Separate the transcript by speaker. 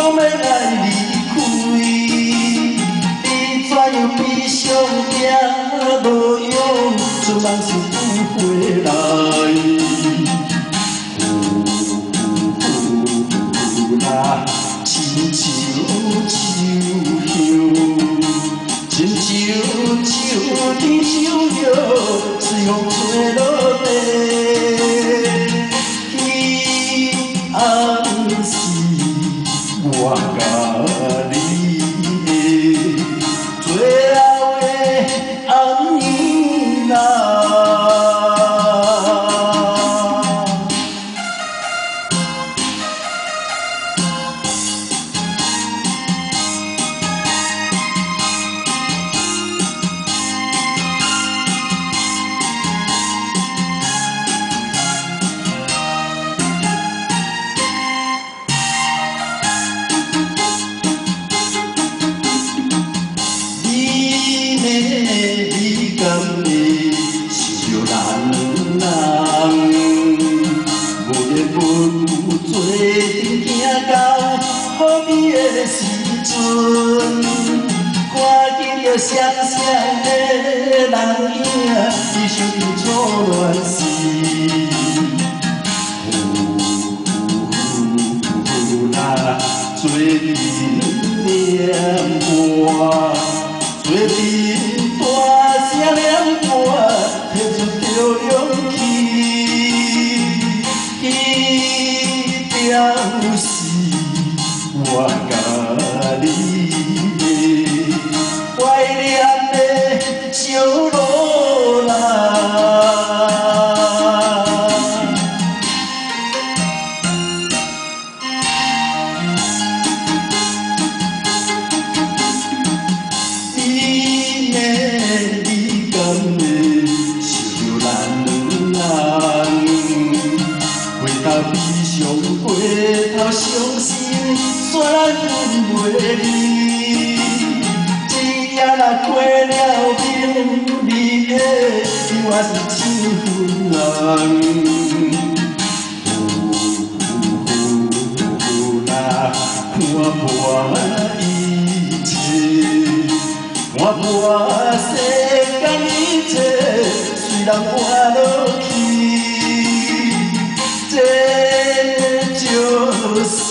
Speaker 1: 要来离开，你怎样悲伤也无用，做梦想不回来。啦，亲像秋香，亲像秋天秋叶随风吹落地。暗时我甲你的最后的暗暝啦。你敢会想着咱人？无缘无故做阵行到好美的时阵，看见着双双的人影，你想起初恋时。做阵念我。做阵大声念我，提出着勇气，迄就是我甲你的怀念的小路啦。你敢会想着咱人？回头悲伤，回头伤心，煞分袂离。一夜若过了明，你的我是千分人。看破一切。看破世间一切，随人搬落去，这就是。